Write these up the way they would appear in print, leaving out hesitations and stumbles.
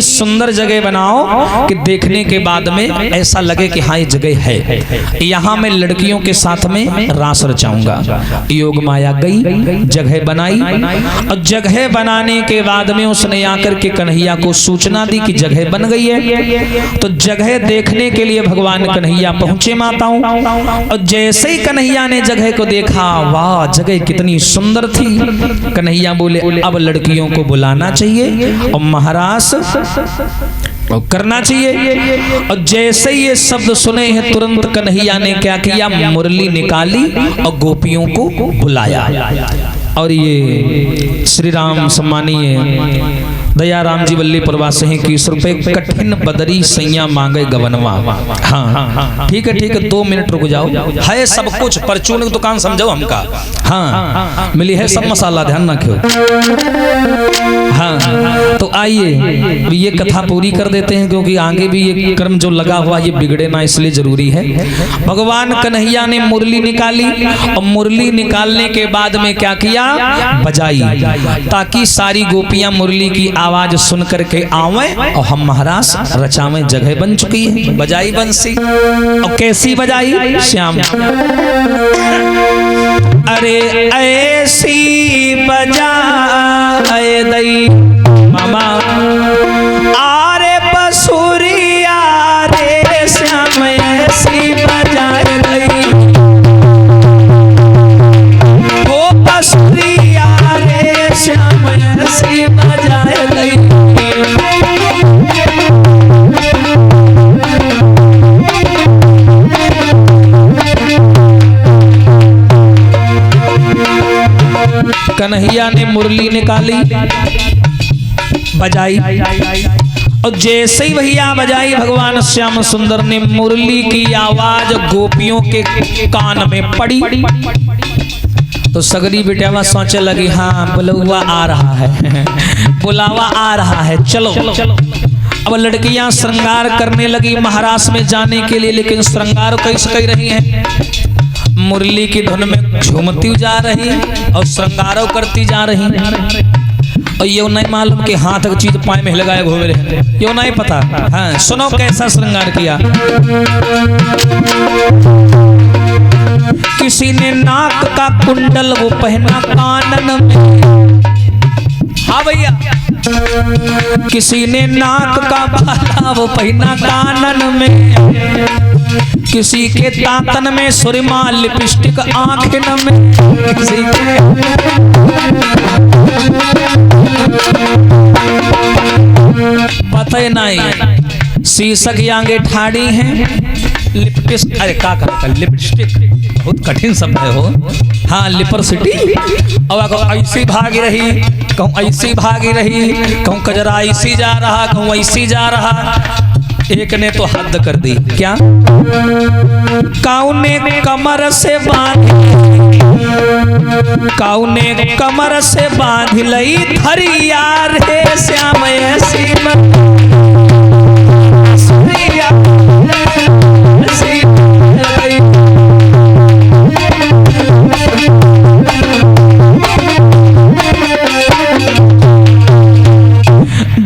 सुंदर जगह बनाओ कि देखने के बाद में ऐसा लगे कि हाँ ये जगह है। यहाँ मैं लड़कियों के साथ में रास रचाऊंगा। योग माया गई, जगह बनाई और जगह बनाने के बाद में उसने आकर के कन्हैया को सूचना दी कि जगह बन गई है। तो जगह देखने के लिए भगवान कन्हैया पहुंचे माताओं, और जैसे ही कन्हैया ने जगह को देखा, वाह जगह कितनी सुंदर थी। कन्हैया बोले अब लड़कियों को बुलाना चाहिए और महाराज और करना चाहिए। और जैसे ये शब्द सुने हैं तुरंत कन्हैया ने क्या किया, मुरली निकाली और गोपियों को बुलाया। और ये श्री राम सम्मानीय दयाराम जी वल्ली प्रवासी हैं कि ₹1 कठिन बदरी सैया मांगे गवनवा। हाँ ठीक है 2 मिनट रुक जाओ, है सब कुछ परचून की दुकान समझो हमका। हाँ मिली है सब मसाला, ध्यान रखो। हाँ तो आइए ये कथा पूरी कर देते हैं, क्योंकि आगे भी ये कर्म जो लगा हुआ ये बिगड़े ना, इसलिए जरूरी है। भगवान कन्हैया ने मुरली निकाली और मुरली निकालने के बाद में क्या किया, बजाई, ताकि सारी गोपियां मुरली की आवाज सुन करके आवे और हम महाराज रचावें। जगह बन चुकी है, बजाई बंसी। और कैसी बजाई श्याम, अरे ऐसी बजाए दई मामा, आरे बसुरिया रे श्याम, ऐसी बजाए दई वो बसुरिया रे श्याम, ऐसी बजाए दई। कन्हैया ने मुरली निकाली, बजाई, और जैसे ही भैया बजाई, भगवान श्याम सुंदर ने मुरली की आवाज गोपियों के कान में पड़ी। तो सगरी बेटियावा सोचे लगी, हाँ बुलावा आ रहा है, बुलावा आ रहा है, चलो। अब लड़कियां श्रृंगार करने लगी महाराज में जाने के लिए, लेकिन श्रृंगार कैसे कर रही हैं, मुरली की धुन में झूमती जा रही और श्रृंगारों करती जा रही। और ये नहीं मालूम कि हाथ की चीज पाए में लगाए घूम रहे, ये नहीं पता। हाँ सुनो कैसा श्रृंगार किया। किसी ने नाक का कुंडल वो पहना कानन में, हाँ भैया, किसी ने नाक का बाला वो पहना कानन में, किसी के दांतन में सुरमा लिपस्टिक आंखन में, किसी के पता ही नहीं शीशक आगे ठाड़ी है लिपस्टिक, अरे का करता लिपस्टिक बहुत कठिन शब्द है हो। हाँ लिपरसिटी, और ऐसी भागी रही, कहूँ ऐसी भागी रही, कहूँ कजरा ऐसी जा रहा, कहूँ ऐसी जा रहा। एक ने तो हद कर दी, क्या काउने कमर से बांध, काउने कमर से बांध लई धरी यार हे श्याम, ऐसी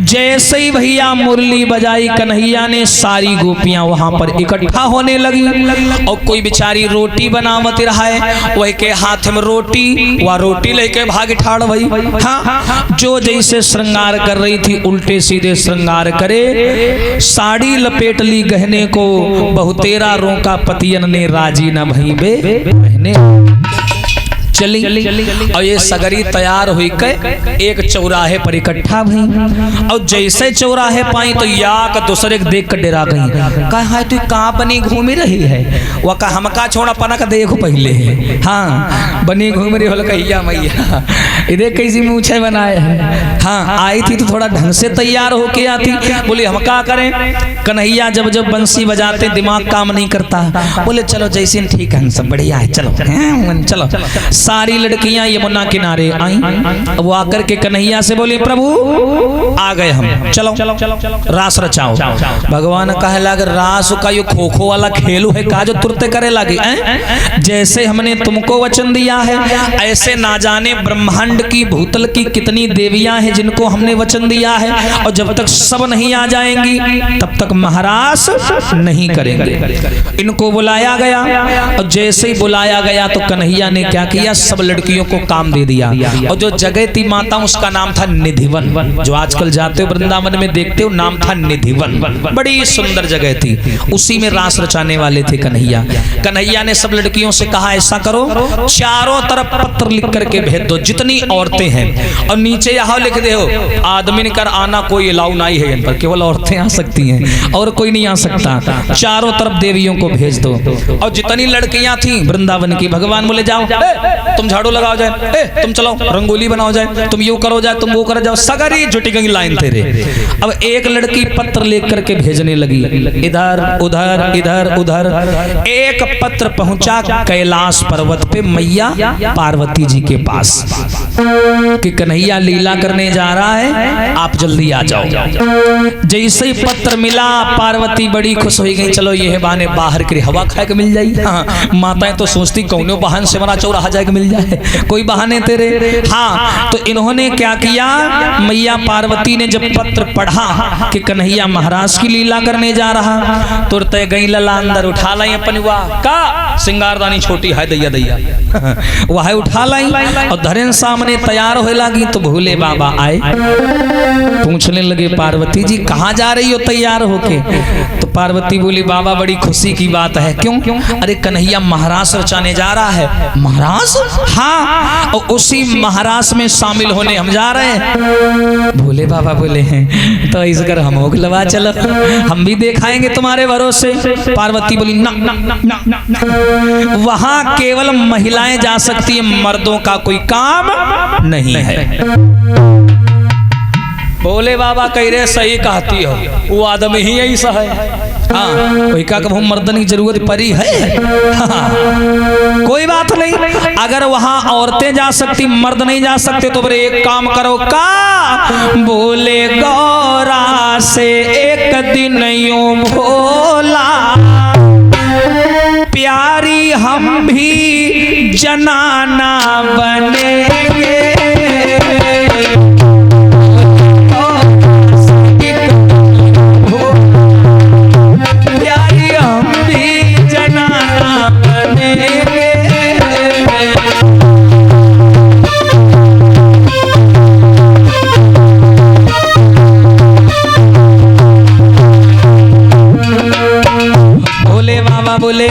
जैसे ही भैया मुरली बजाई कन्हैया ने, सारी गोपियां वहां पर इकट्ठा होने लगी। और कोई बेचारी रोटी बनावत रहा है, वही के हाथ में रोटी, वह रोटी लेके भाग ठाड़ भई। हाँ जो जैसे श्रृंगार कर रही थी उल्टे सीधे श्रृंगार करे, साड़ी लपेट ली गहने को, बहुतेरा रोका पतियन ने राजी न भई बे बहने। चली और ये सगरी तैयार हुई के एक चौराहे पर इकट्ठा भई। और जैसे चौराहे पाई तो याक दूसरे के देख कर डरा गई, कहा तू कहाँ बनी घूमी रही है, वह कहा हमका छोड़ा पनक देखो पहले है। हाँ बनी घूम रही हो कहिया मैया, इधर कैसी मूछे बनाए हैं। हाँ आई थी तो थोड़ा ढंग से तैयार होके आती। बोले हम क्या करें, कन्हैया जब जब बंसी बजाते दिमाग काम नहीं करता। बोले चलो जैसे ठीक है, सब बढ़िया है, चलो चलो। सारी लड़कियां यमुना किनारे आई। वो आकर के कन्हैया से बोली प्रभु आ गए हम, चलो रास रचाओ। भगवान कहे लगे रास का यो खो खो वाला खेलू है का जो तुरते करे लगे। जैसे हमने तुमको वचन दिया है ऐसे ना जाने ब्रह्मांड की भूतल की कितनी देवियां हैं जिनको हमने वचन दिया है, और जब तक सब नहीं आ जाएंगी तब तक महारास नहीं करेंगे। इनको बुलाया गया और जैसे ही बुलाया गया तो कन्हैया ने क्या किया, सब लड़कियों को काम दे दिया। और जो जगह थी माता उसका नाम था निधिवन, जो आजकल जाते हो वृंदावन में देखते हो नाम था निधिवन। बड़ी सुंदर जगह थी, उसी में रास रचाने वाले थे कन्हैया। कन्हैया ने सब लड़कियों से कहा ऐसा करो चारों तरफ पत्र लिख करके भेज दो जितनी औरतें हैं, और नीचे यहाँ लिख दे हो आदमी कर आना कोई अलाउ नहीं है, इन पर केवल औरतें आ सकती हैं और कोई नहीं आ सकता। चारों तरफ देवियों को भेज दो। और जितनी लड़कियां थी वृंदावन की, भगवान बोले जाओ तुम झाड़ू लगाओ जाए, तुम चलो रंगोली बनाओ जाए, तुम यू करो जाए, तुम वो करो जाओ, सगरी जुटी गई लाइन तेरे। अब एक लड़की पत्र लेकर करके भेजने लगी, इधर उधर इधर उधर। एक पत्र पहुंचा कैलाश पर्वत पे मैया पार्वती जी के पास कि कन्हैया लीला करने जा रहा है, आप जल्दी आ जाओ। जैसे ही पत्र मिला पार्वती बड़ी खुश हो गई, चलो ये बहाने बाहर की हवा खाए के मिल जाए। हाँ, माताएं तो सोचती कौनो बहाने से मना चौराहा जाए के मिल जाए, कोई बहाने तेरे। हाँ, तो इन्होंने क्या किया, मैया पार्वती ने जब पत्र पढ़ा कि कन्हैया महाराज की लीला करने जा रहा, तुरंत गई लला अंदर उठा लाई अपन का सिंगारदानी छोटी है दैया दैया वह उठा लाई और धरेन सामने तैयार हो लगी। तो भोले बाबा आए, पूछने लगे पार्वती जी कहाँ जा रही हो तैयार होके। तो पार्वती बोली बाबा बड़ी खुशी की बात है। क्यों? अरे कन्हैया महाराज रचाने जा रहा है। महाराज? हाँ, और उसी महाराज में शामिल होने हम जा रहे हैं। भोले बाबा बोले हैं तो इस घर हम लवा चलो, हम भी दिखाएंगे तुम्हारे भरोसे। पार्वती बोली ना, ना, ना, ना, ना, ना। वहां केवल महिलाएं जा सकती है, मर्दों का कोई काम नहीं है। भोले बाबा कह रहे सही कहती हो, वो आदमी ही ऐसा है। हाँ, वही का कब मर्दन की जरूरत पड़ी है। हाँ, कोई बात नहीं, अगर वहां औरतें जा सकती मर्द नहीं जा सकते तो फिर एक काम करो का बोले गौरा से एक दिन यूं भोला प्यारी हम भी जनाना बनेंगे। प्यारी हम भी जनाना बनेंगे। भोले बाबा बोले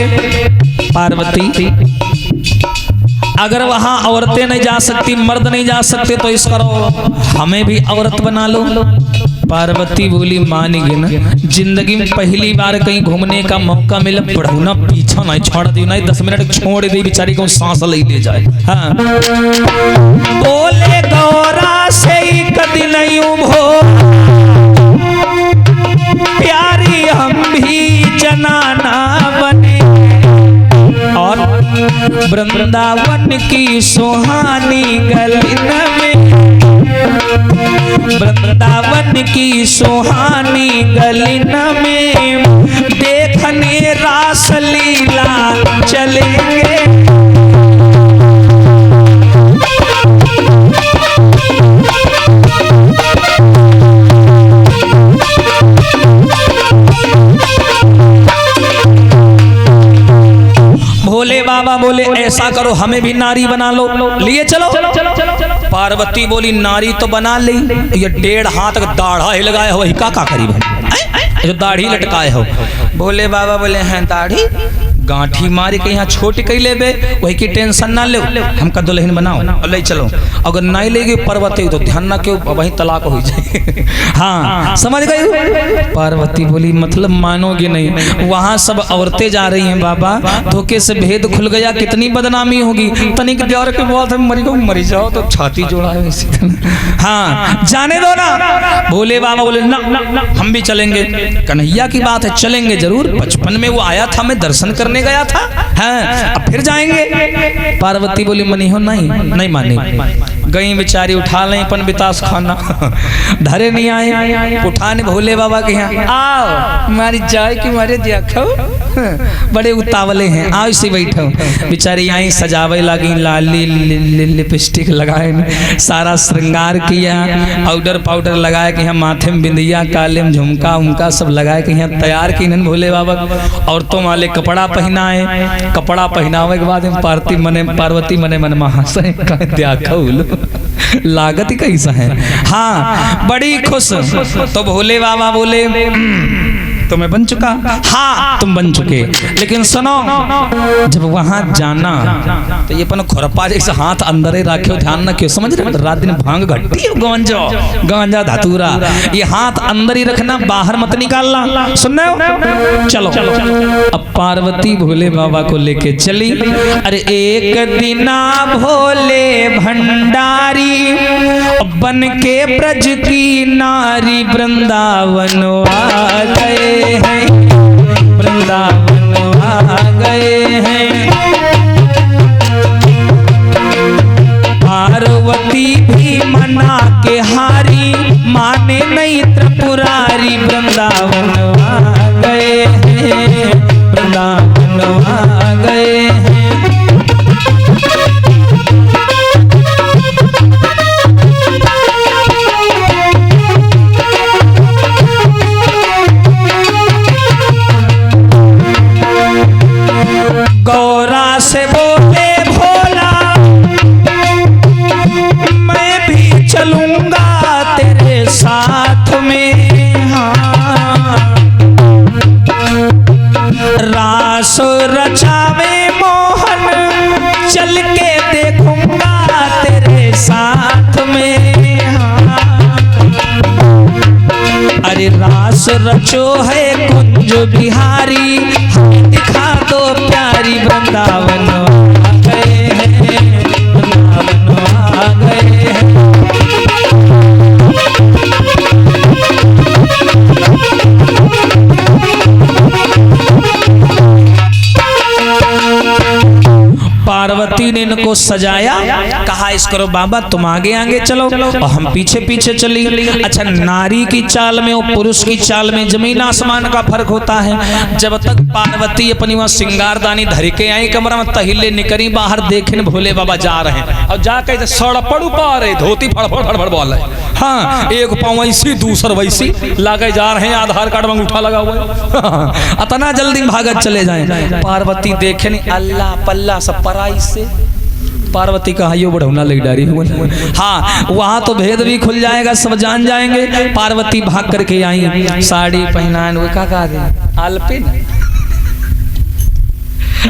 पार्वती अगर वहां औरतें नहीं जा सकती मर्द नहीं जा सकते तो इस करो हमें भी औरत बना लो। पार्वती बोली मानेगी ना, जिंदगी में पहली बार कहीं घूमने का मौका मिला, पढ़ूना पीछा नहीं छोड़ दी, नहीं 10 मिनट छोड़ दी बेचारी को सांस ले जाए। हाँ, बोले गौरा से कदी नहीं उभो प्यारी हम भी जनाना बने। और वृंदावन की सुहानी गलिन में, वृंदावन की सुहानी गलिन में देखने रास लीला चलेंगे। भोले बाबा बोले ऐसा करो हमें भी नारी बना लो, लिए चलो। पार्वती बोली नारी तो बना ली, ये 1.5 हाथ का दाढ़ा ही लगाया हो, का करीब जो दाढ़ी लटकाए हो। भोले बाबा बोले हैं दाढ़ी गांठी मारी के यहाँ छोटी कई ले वही की टेंशन ना ले, हमका दुल्हन बनाओ और ले चलो। अगर नहीं लेगी पार्वती तो ध्यान ना क्यों वही तलाक हो जाए। हाँ, समझ गई। पार्वती बोली मतलब मानोगे नहीं, वहां सब औरतें जा रही हैं बाबा, धोखे से भेद खुल गया, कितनी बदनामी होगी। तनिक देवर के बहुत मरी जाओ तो छाती जोड़ा है इसी तरह। हाँ, जाने दो ना। भोले बाबा बोले ना, ना, ना हम भी चलेंगे। कन्हैया की बात है चलेंगे जरूर, बचपन में वो आया था मैं दर्शन करने में गया था, हाँ अब फिर जाएंगे। पार्वती बोली मनी हो नहीं मानी। गई बेचारी उठा लें अपन बितास खाना धरे नहीं आए, उठाने भोले बाबा के यहाँ आओ मारी जाए कि मारे देखो बड़े उतावले हैं, आओ इसे बैठो। बेचारी आई सजावे लगी, लाली लिपस्टिक लगाए, सारा श्रृंगार किया, पाउडर पाउडर लगाया कि यहाँ माथे में बिंदिया, काले में झुमका उमका सब लगाए कि यहाँ तैयार की नन भोले बाबा। औरतों वाले कपड़ा पहनाए, कपड़ा पहनावे के बाद पार्वती मने मन महाशय लागत ही कैसा है। हाँ बड़ी खुश। तो भोले बाबा बोले तो मैं बन चुका, हाँ तुम बन चुके, लेकिन सुनो जब वहां जाना तो ये अपन खुरपा जैसे हाथ अंदर ही रखे, ध्यान न क्यों समझ रहे, रात दिन भांग घट्टी गांजा धतूरा, ये हाथ अंदर ही रखना, बाहर मत निकालना, सुन रहे हो? चलो अब पार्वती भोले बाबा को लेके चली। अरे एक दिना भोले भंडारी बन के ब्रज की नारी वृंदावन आ गए हैं, वृंदावन आ गए हैं। पार्वती भी मना के हारी, माने नहीं त्रिपुरारी, वृंदावन आ गए हैं, वृंदावन आ गए हैं। गौरा से बोले भोला मैं भी चलूंगा तेरे साथ में, हाँ रास रचावे मोहन चल के देखूंगा तेरे साथ में, हाँ अरे रास रचो है कुंज बिहारी, दिखा दो प्यारी, वृंदावन आ गए हैं, वृंदावन आ गए हैं। पार्वती ने इनको सजाया, कहा इस करो बाबा तुम आगे आगे चलो और हम पीछे पीछे चली। अच्छा नारी की चाल में और पुरुष की चाल में जमीन आसमान का फर्क होता है। जब तक पार्वती अपनी वहां सिंगारदानी धर के आई कमरा में, तहिले निकरी बाहर देखे भोले बाबा जा रहे हैं और जाकर सड़पड़ पा रहे, धोती फड़फड़ फड़फड़ बोल रहे, हाँ एक पाँव वैसी दूसर वैसी लागे जा रहे हैं, आधार कार्ड में अंगूठा लगा हुआ है, इतना जल्दी भागत चले जाएं। पार्वती देखे नहीं, अल्लाह पल्ला सब पराई से पार्वती का हाइयो बढ़ौना लग डारी हुआ। हाँ वहां तो भेद भी खुल जाएगा, सब जान जाएंगे। पार्वती भाग करके आई, साड़ी पहनान वो का आलपिन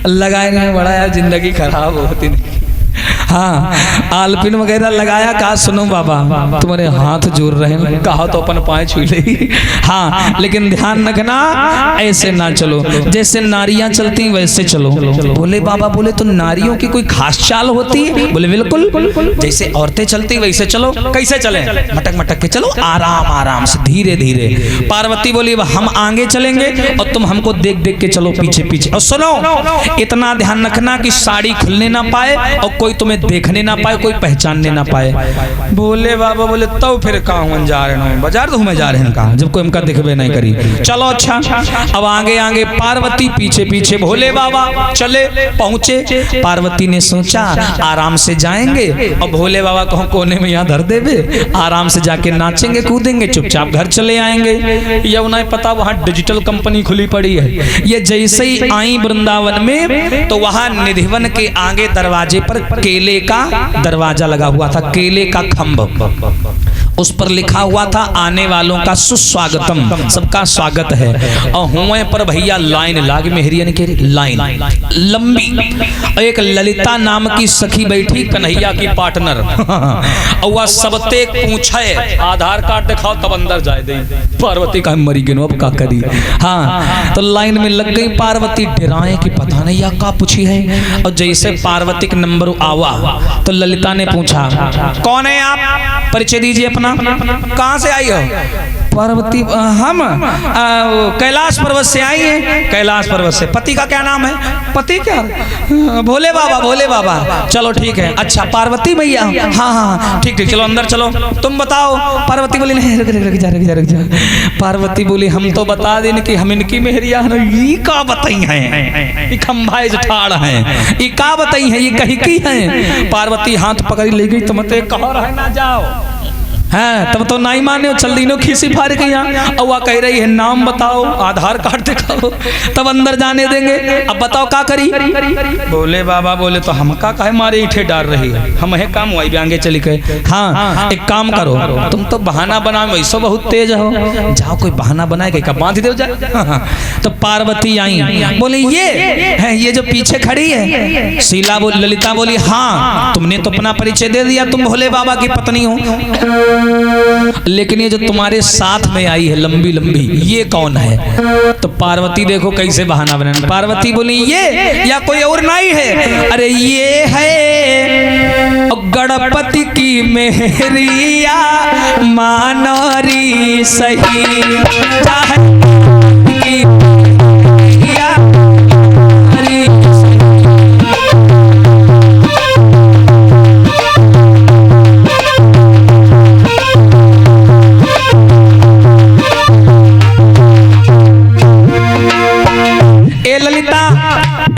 लगाए, बड़ा यार जिंदगी खराब होती नहीं। हाँ आलपिन वगैरह लगाया, कहा सुनो बाबा तुम्हारे हाथ जोड़ रहे हैं, कहा तो अपन पाए छू ले। हाँ लेकिन ध्यान रखना ऐसे ना चलो, जैसे नारियां चलती वैसे चलो। बोले बाबा बोले तो नारियों की कोई खास चाल होती है? बोले बिल्कुल, जैसे औरतें चलती वैसे चलो। कैसे चले? मटक मटक के चलो, आराम आराम से धीरे धीरे। पार्वती बोली हम आगे चलेंगे और तुम हमको देख देख के चलो पीछे पीछे। और सुनो इतना ध्यान रखना कि साड़ी खुलने ना पाए और कोई तुम्हें देखने ना पाए, कोई पहचानने ना पाए। बोले बाबा बोले तो फिर कहाँ जा रहे हैं? बाजार तो हमें जा रहे हैं कहाँ, जब कोई हमका दिखबे नहीं करी। चलो अच्छा अब आगे आगे पार्वती पीछे पीछे भोले बाबा चले पहुंचे। पार्वती ने सोचा आराम से जाएंगे और भोले बाबा को कोने में यहाँ धर देवे, आराम से जाके नाचेंगे कूदेंगे, चुपचाप घर चले आएंगे। ये उन्हें पता वहाँ डिजिटल कंपनी खुली पड़ी है। ये जैसे ही आई वृंदावन में तो वहाँ निधिवन के आगे दरवाजे पर केले का दरवाजा लगा हुआ था, केले का खंभ, उस पर लिखा हुआ था आने वालों का सुस्वागतम, सबका स्वागत है। और हुए पर भैया लाइन लाग मेहरियन के लाइन लंबी। एक ललिता नाम की सखी बैठी, कन्हैया की पार्टनर, और वह सबते पूछे आधार कार्ड दिखाओ तब अंदर जाए दे। पार्वती का मरी गिनो अब का करी। हाँ तो लाइन में लग गई पार्वती, डराए कि पता नहीं या का पूछी है। और जैसे पार्वती का नंबर आवा तो ललिता ने पूछा कौन है आप, परिचय दीजिए अपना। अपना? कहाँ से आई हो? पार्वती हम कैलाश पर्वत से आई हैं। कैलाश पर्वत से। पति का क्या नाम है? पति क्या? भोले बाबा। भोले बाबा, चलो ठीक है। अच्छा पार्वती मैया, हाँ हाँ ठीक ठीक, चलो अंदर चलो। तुम बताओ। पार्वती बोली नहीं, रुक जा। पार्वती बोली हम तो बता दें कि हम इनकी मेहरिया ये का बताई हैं, खम्भाए जठाड़ हैं, ये का बताई हैं, ये कहीं की हैं। पार्वती हाथ पकड़ी ले गई, तुम तो कह रहे ना जाओ है, तब तो नहीं माने, चल दीनों खीसी फाड़ के यहाँ। और वह कह रही है नाम बताओ, आधार कार्ड दिखाओ, तब अंदर जाने देंगे। अब बताओ का करी? बोले बाबा बोले तो हम का कहे मारे ईंटे डाल रही है, हम है काम वही भी आगे चली गए। हाँ एक काम करो, तुम तो बहाना बना वैसो बहुत तेज हो, जाओ कोई बहाना बनाए कहीं का बांध दे जाए। तो पार्वती आई, बोले ये जो पीछे खड़ी है शीला बोली, ललिता बोली हाँ तुमने तो अपना परिचय दे दिया, तुम भोले बाबा की पत्नी हो, लेकिन ये जो तुम्हारे साथ में आई है लंबी लंबी, ये कौन है? तो पार्वती देखो कैसे बहाना बनाना। पार्वती बोली ये या कोई और नहीं है? अरे ये है गणपति की मेहरिया मानोरी सही,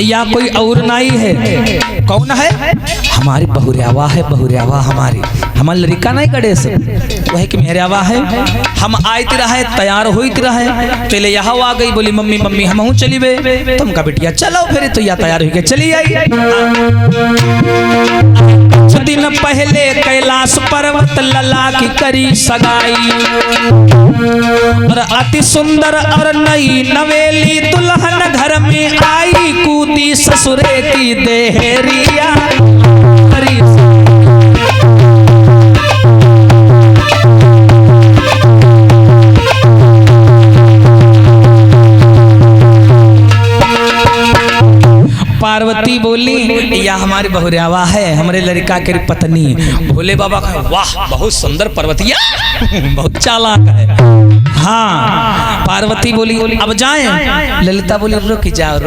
या कोई और नाई है? कौन है? हमारी बहुरियावा है, बहुरियावा हमारी लड़का नहीं कड़े से वह कि मेहरियावा है। हम आयत रहे, तैयार होइत रहे, पहले यहाँ आ गई, बोली मम्मी मम्मी हम हूँ चली बे। तुम का बेटिया चलो फिर, तो या तैयार हो चली आई। कुछ दिन पहले कैलाश पर्वत लला की करी सगाई, और अति सुंदर और नई नवेली दुल्हन घर में आई, कूदी ससुरे की देहरिया। पार्वती बोली या हमारी बहुरियावा है, हमारे लड़का की पत्नी। भोले बाबा का वाह बहुत सुंदर पर्वतिया, बहुत चालाक है। हाँ पार्वती बोली अब जाएं? ललिता बोली रुक जाओ,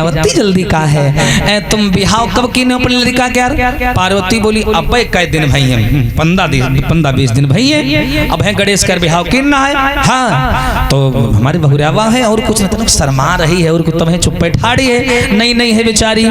इतनी जल्दी का है? तुम बिहाव कब की अपने लड़का क्या? पार्वती बोली अब कई दिन भाई हम 15-20 दिन भाई है, अब है गणेश कर बिहाव कितना है। हाँ तो हमारी बहुरियावा है और कुछ मतलब शर्मा रही है और कुछ तुम्हें चुप बैठाड़ी है, नहीं है बेचारी।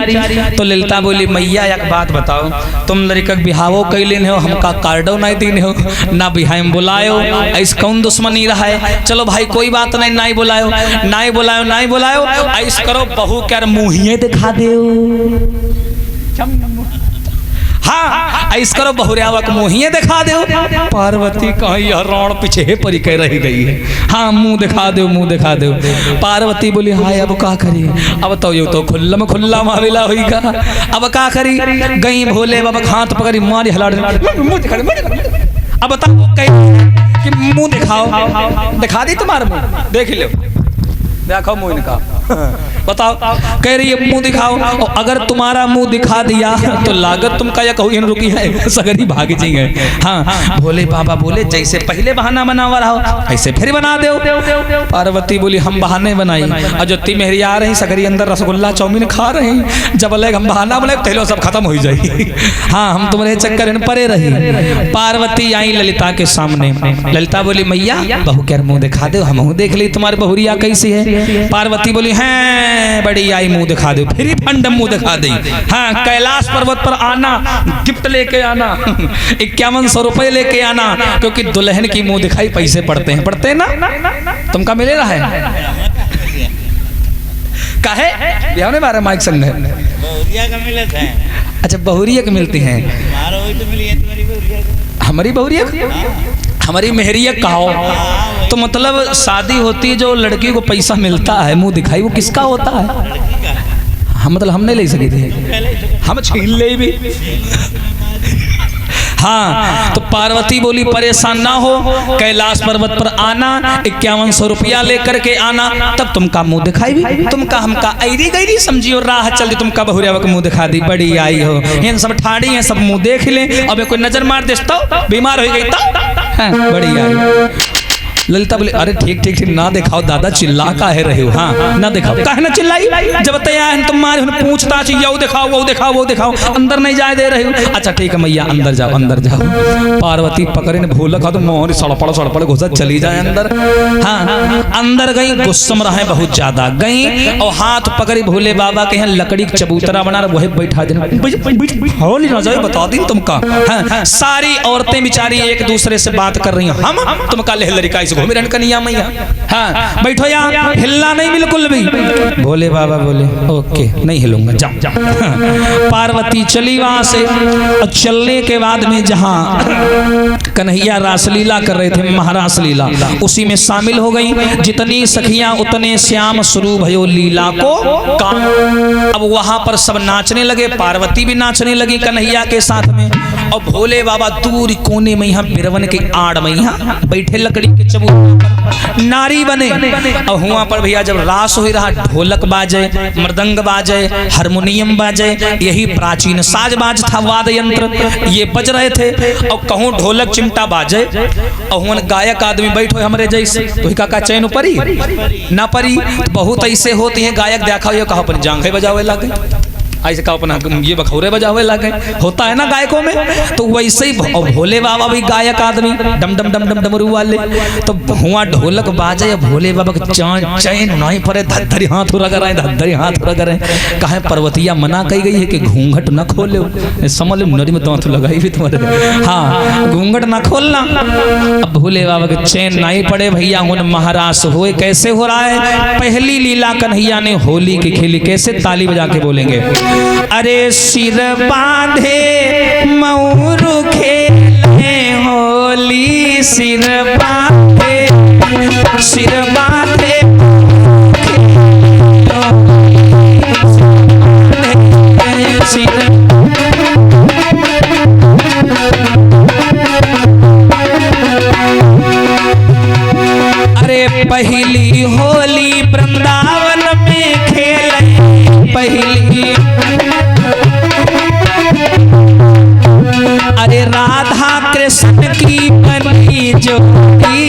तो ललिता बोली मैया एक बात बताओ, तुम लड़का बिहावो कैले हो, हमका कार्डो नहीं दीन हो, ना बिहाय बुलायो, ऐसा कौन दुश्मनी रहा है? चलो भाई कोई बात नहीं, नहीं बुलायो, ऐसा करो बहू क्या मुँहिए दिखा दे। हाँ ऐसा करो बहुरियावा को मुँहिए दिखा दो। पार्वती कहीं रण पीछे परी कह रही गई है, हाँ मुँह दिखा दो। पार्वती बोली हाय अब का करी? अब तो ये तो खुल्ला मावेला हुई का, अब का करी? गई भोले बाबा हाथ पकड़ी मारी हला, अब बताओ कि मुँह दिखा दी तुम्हारा मुँह, देख लो, देखो मुँह दिखाओ। बताओ कह रही है मुंह दिखाओ, और अगर तुम्हारा मुंह दिखा दिया तो लागत तुम का या कहू रुकी है, सगरी भाग जाएंगे। हाँ भोले बाबा बोले जैसे पहले बहाना बनावा रहा ऐसे फिर बना दो। पार्वती बोली हम बहाने बनाई, अजोती मेहरी आ रही सगरी अंदर रसगुल्ला चाउमीन खा रही, जब अलग हम बहाना बनाए पहले सब खत्म हो जाएगी। हाँ हम तुम्हारे चक्कर में परे रही। पार्वती आई ललिता के सामने, ललिता बोली मैया बहू क्या मुंह दिखा दो, हम देख ली तुम्हारी बहुरिया कैसी है। पार्वती बोली हैं बड़ी आई मुंह दिखा दो, फिर फंड मुंह दिखा दी। हाँ कैलाश पर्वत पर आना, गिफ्ट लेके आना, 5100 रुपए लेके आना, क्योंकि दुल्हन की मुंह दिखाई पैसे पड़ते हैं ना, तुमका मिले रहा है काहे बिहाव ने मारा माइक संग बहुरिया का मिलत है। अच्छा बहुरिया के मिलती हैं, हमारी बहुरिया हमारी मेहरिया कहो तो मतलब शादी होती है जो लड़की को पैसा मिलता है मुंह दिखाई, वो किसका होता है? हम मतलब हम नहीं ले सके थे, हम छीन ले भी। हाँ, तो पार्वती बोली परेशान ना हो, कैलाश पर्वत पर आना, 5100 रुपया लेकर के आना, तब तुमका मुंह दिखाई भी, तुमका हमका ऐरी गैरी समझियो, राह चल दी, तुमका बहुरिया मुंह दिखा दी, बड़ी आई हो, इन सब ठाड़ी हैं, सब मुंह देख ले, अब कोई नजर मार दे तो बीमार हो गई तो बड़ी आई। ललिता बोले अरे ठीक ठीक ठीक ना दिखाओ दादा, चिल्ला काहे रहे हो, हाँ ना दिखाओ, काहे ना चिल्लाई, जब तैयार तुम मारे पूछता चाहिए, वो दिखाओ वो दिखाओ वो दिखाओ, अंदर नहीं जाए दे रहे हो, अच्छा ठीक है मैया अंदर जाओ अंदर जाओ। पार्वती पकड़े ने भूल खा तो मोहन सड़पड़ घुसा चली जाए अंदर। हाँ अंदर गई, गुस्सम रहे बहुत ज्यादा, गई और हाथ पकड़ी भोले बाबा के यहाँ लकड़ी का चबूतरा बना वही बैठा देना, बता दी तुमका। हाँ, सारी औरतें बेचारी एक दूसरे से बात कर रही, हम तुमका लहलरिका घूमे रन कनिया मैया। हाँ बैठो यहाँ, हिलना नहीं बिल्कुल भी। भोले बाबा बोले ओके नहीं हिलूंगा, जाओ। पार्वती चली वहां से, और चलने के बाद में जहां कन्हैया रासलीला कर रहे थे, महारास लीला, उसी में शामिल हो गई। जितनी सखियां उतने श्याम शुरू भयो लीला को काम। अब वहां पर सब नाचने लगे, पार्वती भी नाचने लगी कन्हैया के साथ में, और भोले बाबा दूर कोने में यहाँ बिरवन के आड़ में यहाँ बैठे लकड़ी के चबूतरे पर नारी बने। और वहाँ पर भैया जब रास हो रहा, ढोलक बाजे, मृदंग बाजे, हारमोनियम बाजे, यही प्राचीन साज बाज था, वाद्य यंत्र ये बज रहे थे, और कहूँ ढोलक चिमटा बाजे, और वहाँ गायक आदमी बैठो हमारे जैसे, तो का चैन परी ना परी, बहुत ऐसे होते हैं गायक, देखा हो कहा अपन जांघे बजावे लगे, ऐसे का अपना ये बखौरे बजावे लगे, होता है ना गायकों में, तो वैसे ही भोले बाबा भी गायक आदमी, डम डम डम डम डमरू वाले, तो हुआ ढोलक बाजे, भोले बाबा के चैन नहीं पड़े, धद्धरी हाथ रग रहे, धद्धरी हाथ रग रहे। कहे पर्वतिया मना कही गई है कि घूंघट न खोले, समझ लो नरी में दांत लगाई भी तुम्हारे, हाँ घूंघट न खोलना। अब भोले बाबा के चैन नहीं पड़े भैया, उन महारास हुए। कैसे हो रहा है? पहली लीला कन्हैया ने होली की खेली, कैसे? ताली बजा के बोलेंगे, अरे सिर बांधे मऊरू खेले होली, सिर बांधे सिर बांधे अरे पहली होली वृंदावन में खेले, पहली अरे राधा कृष्ण की बनी जोड़ी,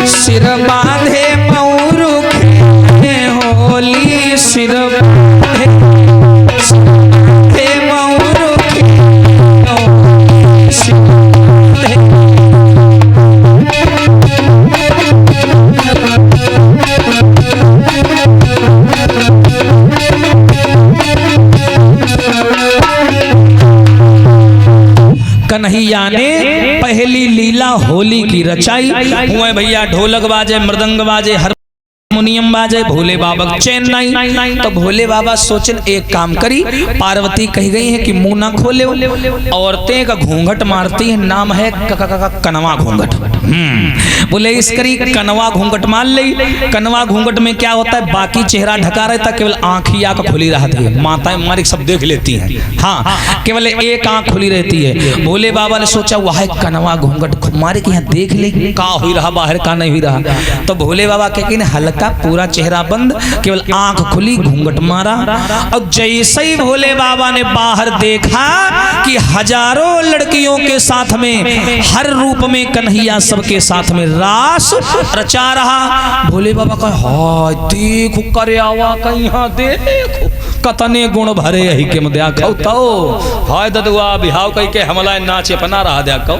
सिर बांधे मऊरू खेले होली, सिर बांधे मऊरू कन्हैया ने पहली लीला होली की रचाई। हुए भैया ढोलक बाजे, मृदंग बाजे, हारमोनियम बाजे, भोले बाबा चैन नहीं। तो भोले बाबा सोचन एक काम करी, पार्वती कही गई है कि मुंह ना खोले, औरतें का घूंघट मारती है, नाम है कनवा घूंघट। बोले इस करी कनवा घूंघट मार ले। कनवा घूंघट में क्या होता है, बाकी चेहरा ढका रहता, केवल आंख ही आंख खुली रहती है, माताएं मारी सब देख लेती हैं, हाँ केवल एक आंख खुली रहती है। भोले बाबा ने सोचा वह कनवा घूंघट मारे कि यहाँ देख ले का हुई रहा, बाहर का नहीं हुई रहा। तो भोले बाबा के हल्का पूरा चेहरा बंद, केवल आंख खुली, घूंघट मारा। और जैसे ही भोले बाबा ने बाहर देखा कि हजारों लड़कियों के साथ में हर रूप में कन्हैया सबके साथ में रास रचा रहा। भोले बाबा का हाय देखो करे आवा कहीं, देखो कतने गुण भरे यही के में देखो तो हाय ददुआ बिहाव कही के हमला नाचे अपना रहा देखो।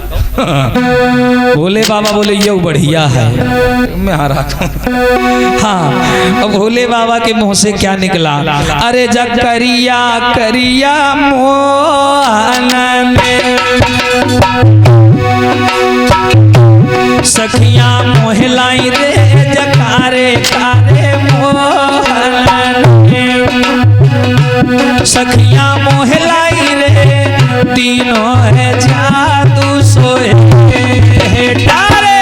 भोले बाबा बोले ये बढ़िया है, मैं हरा। हाँ अब भोले बाबा के मुंह से क्या निकला, अरे जकरिया करिया मोहन सखिया मोहलाई रे जकारे कारे मोहन। कौनो है जादू सोए डारे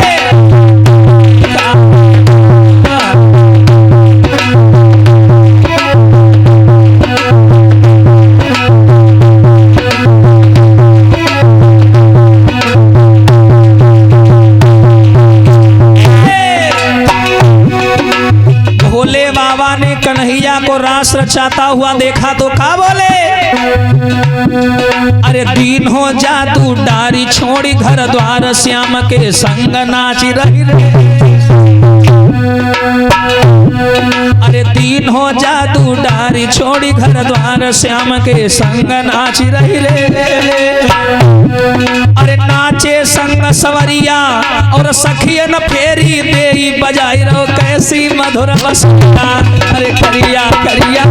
भोले बाबा ने कन्हैया को रास रचाता हुआ देखा तो क्या बोले, अरे दीन हो जा तू डारी छोड़ी घर द्वार श्याम के संग नाची रही रे, अरे दीन हो जा तू डारी छोड़ी घर द्वार श्याम के संग नाची रही रे, अरे नाचे संग सवरिया और सखियन फेरी देई बजाई रहो कैसी मधुर बसंता, अरे करिया करिया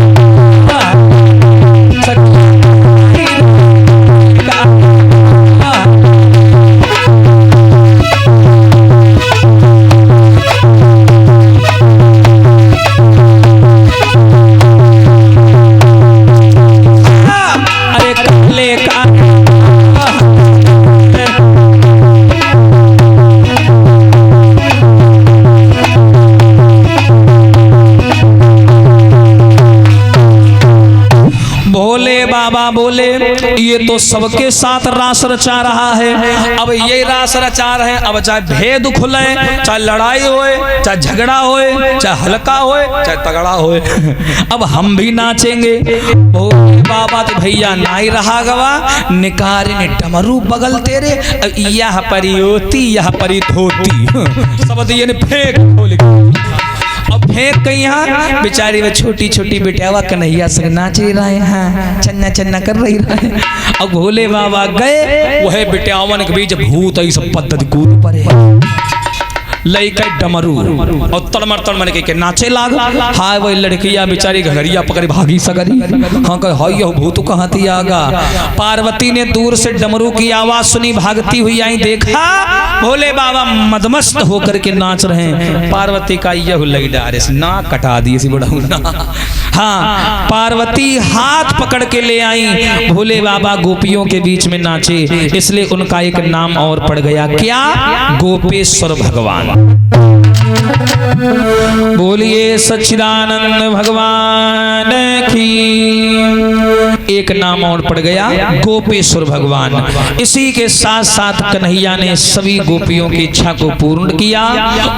बाबा बोले ये तो सबके साथ रास रचा रहा है, अब ये रास रचा रहे, अब चाहे भेद खुले, चाहे लड़ाई होए, चाहे झगड़ा होए, चाहे हल्का होए, चाहे तगड़ा होए, अब हम भी नाचेंगे। भोले बाबा तो भैया नाई रहा गवा, निकारी ने डमरू बगल तेरे, यह परी होती यह परी धोती, सब दिए ने फेंक अब फेंक के यहाँ बेचारी वो छोटी छोटी बेटावा कन्हैया से नाच रहे हैं, चन्ना चन्ना कर रही रहे। अब भोले बाबा गए वह बेटावन के बीच भूत ऐसा पद्धति कूद पड़े लई के डमरू और तड़मर के नाचे लाग। हाय वही लड़किया बेचारी घगरिया पकड़ी भागी सगरी, हाँ कह हाय यह भूत कहाँ थी आगा। पार्वती ने दूर से डमरू की आवाज सुनी, भागती हुई आई, देखा भोले बाबा मदमस्त होकर के नाच रहे हैं। पार्वती का यह लगी डारे ना कटा दी सी बड़ा ना। हाँ पार्वती हाथ पकड़ के ले आई, भोले बाबा गोपियों के बीच में नाचे, इसलिए उनका एक नाम और पड़ गया, क्या? गोपेश्वर भगवान। बोलिए सच्चिदानंद भगवान की। एक नाम और पड़ गया गोपेश्वर भगवान। इसी के साथ साथ कन्हैया ने सभी गोपियों की इच्छा को पूर्ण किया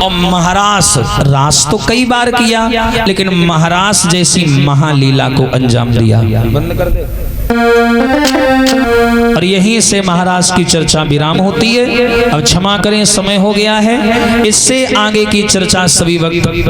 और महारास रास तो कई बार किया, लेकिन महारास जैसी महालीला को अंजाम दिया। बंद कर दे। और यहीं से महाराज की चर्चा विराम होती है। अब क्षमा करें समय हो गया है, इससे आगे की चर्चा सभी वक्त